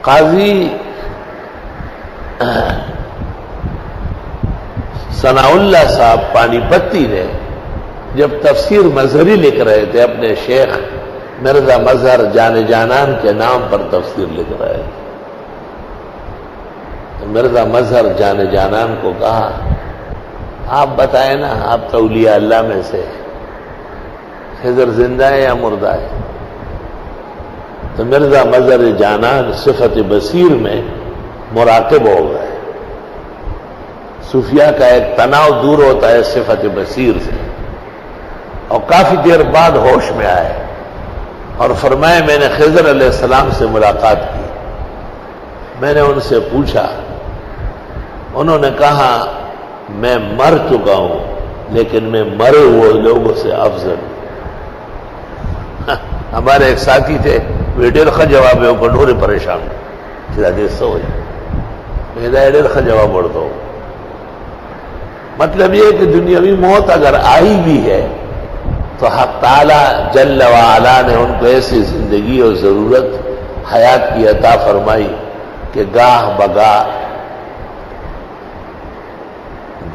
قاضی ثناء اللہ صاحب پانی پتی نے جب تفسیر مظہری لکھ رہے تھے اپنے شیخ مرزا مظہر جان جانان کے نام پر تفسیر لکھ رہے تھے، تو مرزا مظہر جان جانان کو کہا آپ بتائیں نا، آپ تو اولیاء اللہ میں سے، خضر زندہ ہے یا مردہ ہے؟ تو مرزا مظہر جانان صفت بصیر میں مراقب ہو گئے۔ صوفیاء کا ایک تناؤ دور ہوتا ہے صفت بصیر سے، اور کافی دیر بعد ہوش میں آئے اور فرمائے میں نے خضر علیہ السلام سے ملاقات کی، میں نے ان سے پوچھا، انہوں نے کہا میں مر چکا ہوں لیکن میں مرے ہوئے لوگوں سے افضل ہوں۔ ہمارے ایک ساتھی تھے، وہ ڈیر خا جواب ہے کنڈورے پریشان حدیث سے ہوئی، میں ڈیر خا جواب بڑھتا ہوں۔ مطلب یہ کہ دنیاوی موت اگر آئی بھی ہے تو حق تعالی جل وعلا نے ان کو ایسی زندگی اور ضرورت حیات کی عطا فرمائی کہ گاہ بگاہ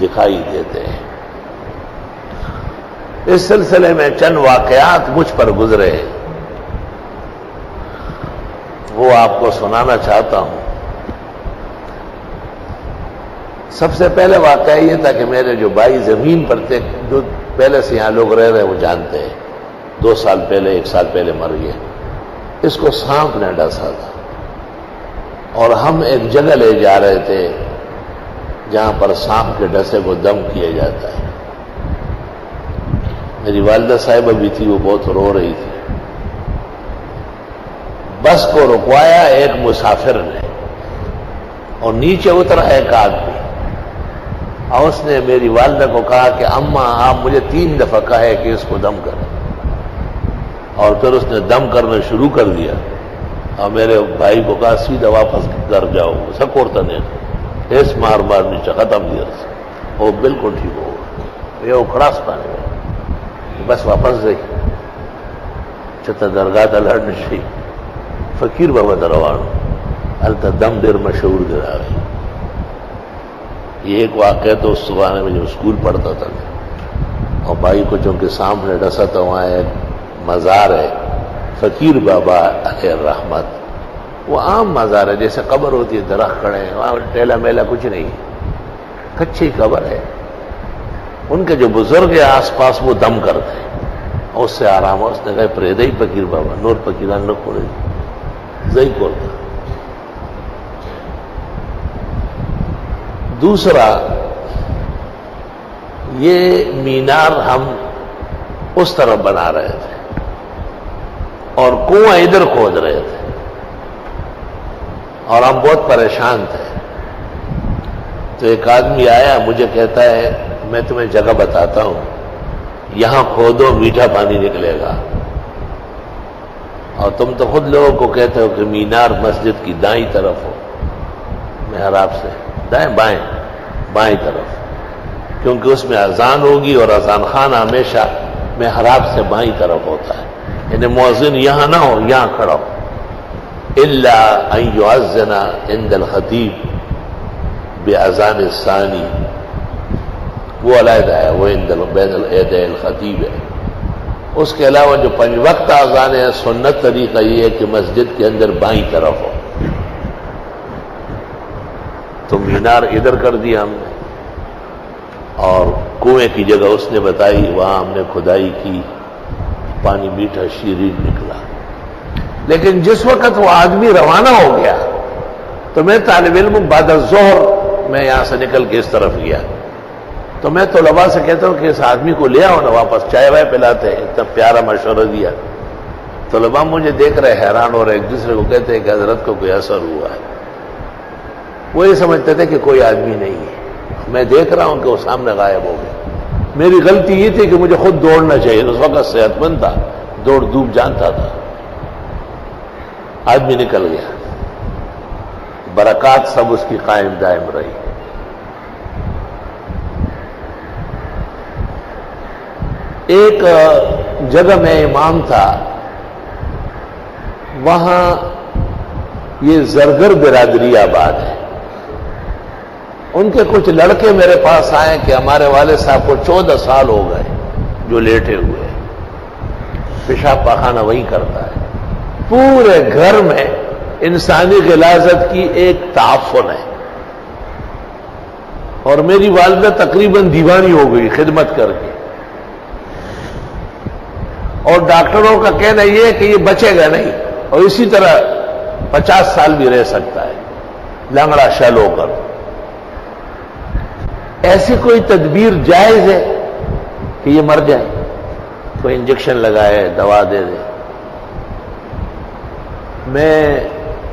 دکھائی دیتے ہیں۔ اس سلسلے میں چند واقعات مجھ پر گزرے ہیں، وہ آپ کو سنانا چاہتا ہوں۔ سب سے پہلے واقعہ یہ تھا کہ میرے جو بھائی زمین پر تھے، جو پہلے سے یہاں لوگ رہ رہے وہ جانتے ہیں، 2 سال پہلے 1 سال پہلے مر گئے، اس کو سانپ نے ڈسا تھا، اور ہم ایک جگہ لے جا رہے تھے جہاں پر سانپ کے ڈسے کو دم کیا جاتا ہے۔ میری والدہ صاحبہ بھی تھی، وہ بہت رو رہی تھی۔ بس کو رکوایا ایک مسافر نے، اور نیچے اترا ایک آدمی، اور اس نے میری والدہ کو کہا کہ اماں آپ مجھے 3 دفعہ کہے کہ اس کو دم کریں، اور پھر اس نے دم کرنا شروع کر دیا، اور میرے بھائی کو کہا سیدھا واپس گھر جاؤ، سکورتا نہیں ایس مار مار نیچے ختم دیا، وہ بالکل ٹھیک ہو گیا، یہ اکھڑاس پانے میں بس واپس گئی چتا درگاہ تلہڑ نشی فقیر بابا دروان التا دم دیر مشہور گرا گئی۔ یہ ایک واقعہ تو اس زمانے میں جب اسکول پڑھتا تھا، اور بھائی کو چونکہ سانپ نے ڈسا تھا، وہاں ایک مزار ہے فقیر بابا علیہ الرحمت، وہ عام مزار ہے، جیسے قبر ہوتی ہے، درخت کھڑے ہیں، وہاں ٹیلا میلا کچھ نہیں، کچی قبر ہے۔ ان کے جو بزرگ ہیں آس پاس وہ دم کرتے ہیں، اس سے آرام ہو۔ اس نے کہا پریدئی فقیر بابا نور فقیران نہ کھولے زئی کھولتا۔ دوسرا، یہ مینار ہم اس طرف بنا رہے تھے اور کنواں ادھر کھود رہے تھے، اور ہم بہت پریشان تھے۔ تو ایک آدمی آیا، مجھے کہتا ہے میں تمہیں جگہ بتاتا ہوں، یہاں کھودو میٹھا پانی نکلے گا، اور تم تو خود لوگوں کو کہتے ہو کہ مینار مسجد کی دائیں طرف ہو، محراب سے دائیں بائیں طرف، کیونکہ اس میں اذان ہوگی اور اذان خانہ ہمیشہ محراب سے بائیں طرف ہوتا ہے، یعنی مؤذن یہاں نہ ہو، یہاں کھڑا ہو، الا ان یؤذن عند الخطیب باذان الثانی، وہ علیحدہ ہے، وہ بین العیدین الخطیب ہے۔ اس کے علاوہ جو 5 وقت اذان ہے، سنت طریقہ یہ ہے کہ مسجد کے اندر بائیں طرف ہو۔ تو مینار ادھر کر دیا ہم نے، اور کنویں کی جگہ اس نے بتائی، وہاں ہم نے کھدائی کی، پانی میٹھا شیرین نکلا۔ لیکن جس وقت وہ آدمی روانہ ہو گیا تو میں طالب علم بعد الظہر میں یہاں سے نکل کے اس طرف گیا، تو میں طلباء سے کہتا ہوں کہ اس آدمی کو لے آؤ نا واپس، چائے وائے پلاتے ہیں، اتنا پیارا مشورہ دیا۔ طلباء مجھے دیکھ رہے حیران ہو رہے، ایک دوسرے کو کہتے ہیں کہ حضرت کو کوئی اثر ہوا ہے۔ وہ یہ سمجھتے تھے کہ کوئی آدمی نہیں ہے، میں دیکھ رہا ہوں کہ وہ سامنے غائب ہو گئے۔ میری غلطی یہ تھی کہ مجھے خود دوڑنا چاہیے، اس وقت صحت مند تھا، دوڑ دھوپ جانتا تھا۔ آدمی نکل گیا، برکات سب اس کی قائم دائم رہی۔ ایک جگہ میں امام تھا، وہاں یہ زرگر برادری آباد ہے. ان کے کچھ لڑکے میرے پاس آئے کہ ہمارے والد صاحب کو 14 سال ہو گئے جو لیٹے ہوئے ہیں, پیشاب پاخانہ وہی کرتا ہے. پورے گھر میں انسانی غلاظت کی ایک تعفن ہے, اور میری والدہ تقریباً دیوانی ہو گئی خدمت کر کے, اور ڈاکٹروں کا کہنا یہ ہے کہ یہ بچے گا نہیں, اور اسی طرح 50 سال بھی رہ سکتا ہے لنگڑا شل ہو کر. ایسی کوئی تدبیر جائز ہے کہ یہ مر جائے؟ کوئی انجیکشن لگائے, دوا دے دے. میں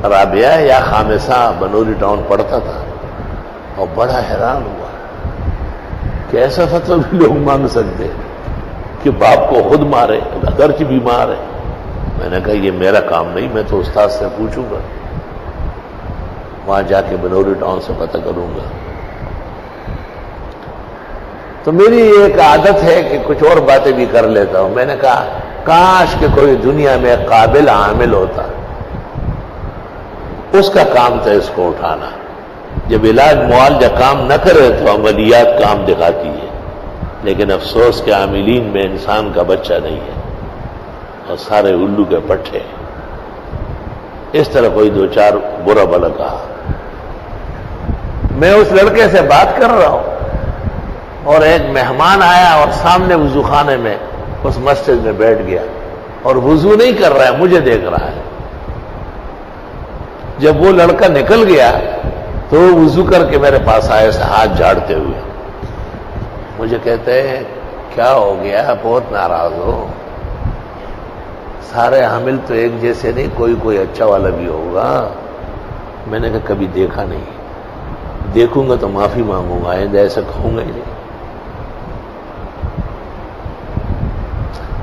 رابعہ یا خامسہ بنوری ٹاؤن پڑھتا تھا اور بڑا حیران ہوا کہ ایسا فتویٰ بھی لوگ مانگ سکتے کہ باپ کو خود مارے اگرچہ بیمار ہے. میں نے کہا یہ میرا کام نہیں, میں تو استاد سے پوچھوں گا, وہاں جا کے بنوری ٹاؤن سے پتہ کروں گا. تو میری ایک عادت ہے کہ کچھ اور باتیں بھی کر لیتا ہوں. میں نے کہا کاش کہ کوئی دنیا میں قابل عامل ہوتا, اس کا کام تھا اس کو اٹھانا. جب علاج معالجہ کام نہ کرے تو عملیات کام دکھاتی ہے, لیکن افسوس کے عاملین میں انسان کا بچہ نہیں ہے اور سارے الو کے پٹھے. اس طرح کوئی دو چار برا بلا کہا. میں اس لڑکے سے بات کر رہا ہوں اور ایک مہمان آیا اور سامنے وضو خانے میں اس مسجد میں بیٹھ گیا اور وضو نہیں کر رہا ہے, مجھے دیکھ رہا ہے. جب وہ لڑکا نکل گیا تو وہ وضو کر کے میرے پاس آئے سے ہاتھ جھاڑتے ہوئے. مجھے کہتے ہیں کیا ہو گیا, بہت ناراض ہو؟ سارے حامل تو ایک جیسے نہیں, کوئی اچھا والا بھی ہوگا. میں نے کہا کبھی دیکھا نہیں, دیکھوں گا تو معافی مانگوں گا, آئندہ ایسا کہوں گا ہی نہیں.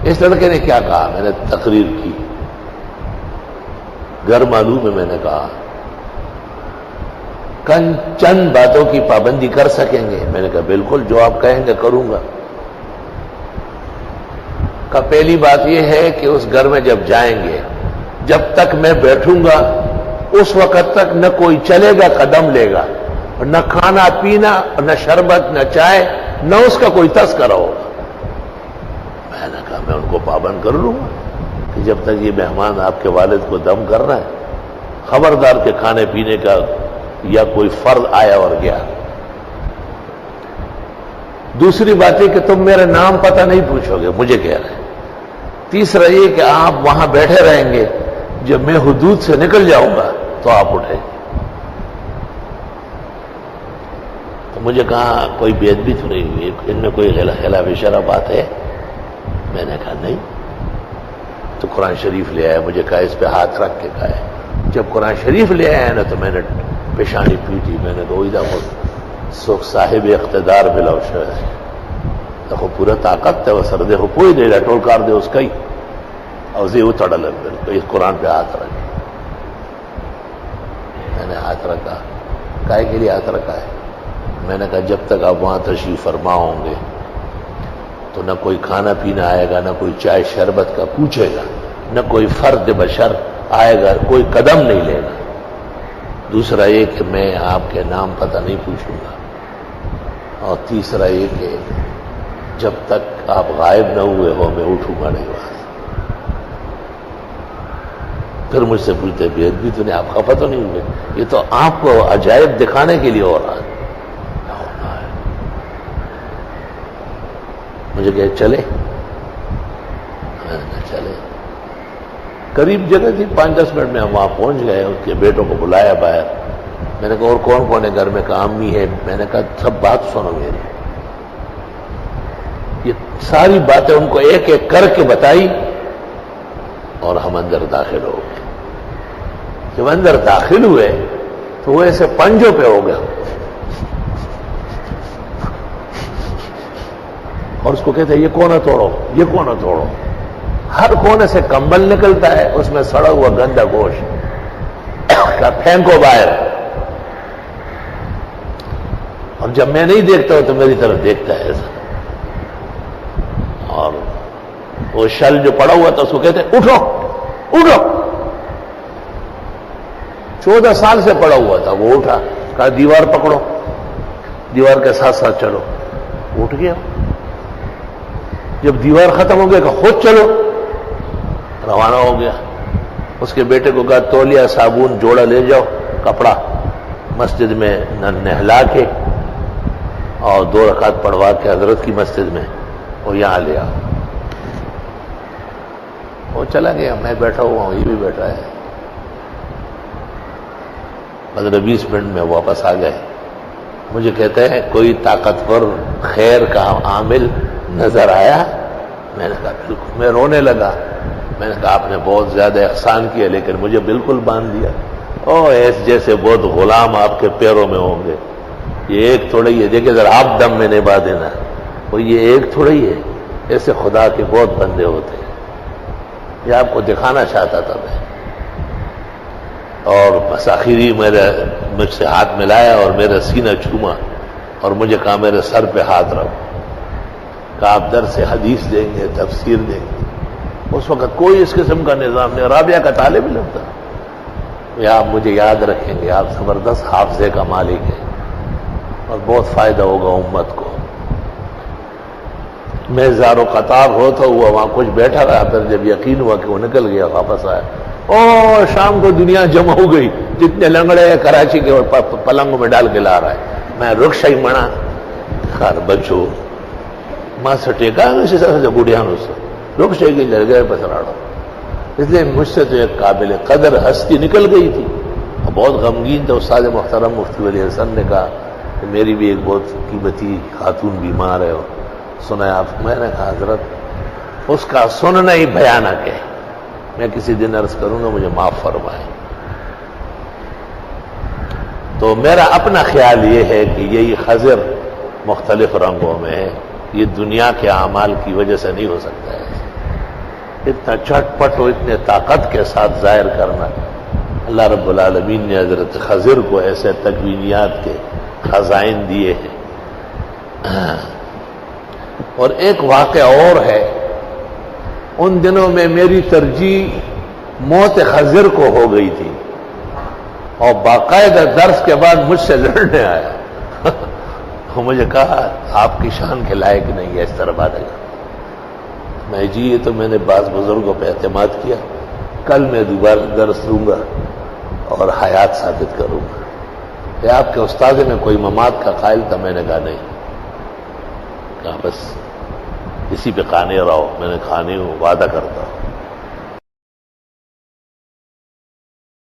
اس لڑکے نے کیا کہا, میں نے تقریر کی, گھر معلوم ہے. میں نے کہا چند باتوں کی پابندی کر سکیں گے؟ میں نے کہا بالکل, جو آپ کہیں گے کروں گا. کہ پہلی بات یہ ہے کہ اس گھر میں جب جائیں گے, جب تک میں بیٹھوں گا اس وقت تک نہ کوئی چلے گا قدم لے گا, اور نہ کھانا پینا, نہ شربت, نہ چائے, نہ اس کا کوئی تذکرہ ہوگا. میں نے کہا میں ان کو پابند کر لوں گا کہ جب تک یہ مہمان آپ کے والد کو دم کر رہا ہے, خبردار کے کھانے پینے کا یا کوئی فرض آیا اور گیا. دوسری بات ہے کہ تم میرا نام پتہ نہیں پوچھو گے, مجھے کہہ رہے ہیں. تیسرا یہ کہ آپ وہاں بیٹھے رہیں گے, جب میں حدود سے نکل جاؤں گا تو آپ اٹھیں گے. تو مجھے کہا کوئی بے ادبی تو نہیں ہوئی, ان میں کوئی خلاف شرع بات ہے؟ میں نے کہا نہیں. تو قرآن شریف لے آیا, مجھے کہا اس پہ ہاتھ رکھ کے کہا ہے. جب قرآن شریف لے آیا نا تو میں نے پیشانی پیٹی. میں نے کہا سکھ صاحب اقتدار بلا شاید دیکھو پورا طاقت ہے وہ سر دیکھو کوئی دے رہا ٹول کار دے اس کا ہی اور زی وہ تڑا لگ گئی. اس قرآن پہ ہاتھ رکھے. میں نے ہاتھ رکھا. کائے کے لیے ہاتھ رکھا ہے؟ میں نے کہا جب تک آپ وہاں تشریف فرما ہوں گے تو نہ کوئی کھانا پینا آئے گا, نہ کوئی چائے شربت کا پوچھے گا, نہ کوئی فرد بشر آئے گا, کوئی قدم نہیں لے گا. دوسرا یہ کہ میں آپ کے نام پتہ نہیں پوچھوں گا. اور تیسرا یہ کہ جب تک آپ غائب نہ ہوئے ہو میں اٹھوں گا نہیں وہاں. پھر مجھ سے پوچھتے بے ادبی تو نہیں, آپ خفا تو نہیں ہوئے؟ یہ تو آپ کو عجائب دکھانے کے لیے ہو رہا ہے. مجھے کہ چلے, چلے. قریب جگہ تھی, 5-10 منٹ میں ہم وہاں پہنچ گئے. اس کے بیٹوں کو بلایا باہر. میں نے کہا اور کون کون ہے گھر میں؟ کہا امی ہے. میں نے کہا سب بات سنو میری. یہ ساری باتیں ان کو ایک ایک کر کے بتائی اور ہم اندر داخل ہو گئے. جب اندر داخل ہوئے تو وہ ایسے پنجوں پہ ہو گیا اور اس کو کہتے ہیں یہ کونا توڑو, یہ کونا توڑو. ہر کونے سے کمبل نکلتا ہے, اس میں سڑا ہوا گندا گوشت کا پھینکو باہر. اور جب میں نہیں دیکھتا ہوں تو میری طرف دیکھتا ہے ایسا. اور وہ شل جو پڑا ہوا تھا اس کو کہتے ہیں اٹھو اٹھو. 14 سال سے پڑا ہوا تھا. وہ اٹھا, کہا دیوار پکڑو, دیوار کے ساتھ ساتھ چلو. اٹھ گیا. جب دیوار ختم ہو گیا کہ خود چلو, روانہ ہو گیا. اس کے بیٹے کو کہا تولیہ, صابن, جوڑا لے جاؤ, کپڑا, مسجد میں نہلا کے اور 2 رکعت پڑھوا کے حضرت کی مسجد میں وہ یہاں لے آؤ. وہ چلا گیا. میں بیٹھا ہوا ہوں, یہ بھی بیٹھا ہے. 15-20 منٹ میں واپس آ گئے. مجھے کہتے ہیں کوئی طاقتور خیر کا عامل نظر آیا؟ میں نے کہا بالکل. میں رونے لگا. میں نے کہا آپ نے بہت زیادہ احسان کیا لیکن مجھے بالکل باندھ دیا. ایس جیسے بہت غلام آپ کے پیروں میں ہوں گے. یہ ایک تھوڑا ہی ہے, دیکھیں ذرا آپ دم میں نبھا دینا. وہ یہ ایک تھوڑا ہی ہے, ایسے خدا کے بہت بندے ہوتے ہیں. یہ آپ کو دکھانا چاہتا تھا میں. اور بس آخری مجھ سے ہاتھ ملایا اور میرا سینہ چوما اور مجھے کہا میرے سر پہ ہاتھ رکھو. کہا آپ درس حدیث دیں گے, تفسیر دیں گے. اس وقت کوئی اس قسم کا نظام نہیں. رابعہ کا طالب علم تھا. یا آپ مجھے یاد رکھیں گے, آپ زبردست حافظے کا مالک ہیں اور بہت فائدہ ہوگا امت کو. میں زار و قطار ہوتا ہوا وہاں کچھ بیٹھا رہا. پھر جب یقین ہوا کہ وہ نکل گیا, واپس آیا. شام کو دنیا جمع ہو گئی, جتنے لنگڑے ہیں کراچی کے پلنگوں میں ڈال کے لا رہا ہے. میں رکشا ہی منا خار بچو ماں سے ٹیکا اسی طرح سے بوڑھیانوں سے رکشے کی لڑ گئے پسراڑو. اس لیے مجھ سے تو ایک قابل قدر ہستی نکل گئی تھی. بہت غمگین تھا. استاد محترم مفتی ولی حسن نے کہا کہ میری بھی ایک بہت قیمتی خاتون بیمار ہے, سنا ہے آپ؟ میں نے کہا حضرت اس کا سننا ہی بھیانک ہے. میں کسی دن عرض کروں گا, مجھے معاف فرمائیں. تو میرا اپنا خیال یہ ہے کہ یہی خضر مختلف رنگوں میں ہے. یہ دنیا کے اعمال کی وجہ سے نہیں ہو سکتا ہے. اتنا چٹ پٹ و اتنے طاقت کے ساتھ ظاہر کرنا. اللہ رب العالمین نے حضرت خضر کو ایسے تکوینیات کے خزائن دیے ہیں. اور ایک واقعہ اور ہے. ان دنوں میں میری ترجیح موت خضر کو ہو گئی تھی اور باقاعدہ درس کے بعد مجھ سے لڑنے آیا. مجھے کہا آپ کی شان کے لائق نہیں ہے اس طرح بات ہے. میں جی یہ تو میں نے بعض بزرگوں پہ اعتماد کیا, کل میں دوبارہ درس دوں گا اور حیات ثابت کروں گا. کہ آپ کے استاد میں کوئی ممات کا قائل تھا؟ میں نے کہا نہیں. کہا بس اسی پہ قانے رہو. میں نے کہا نہیں ہوں, وعدہ کرتا ہوں.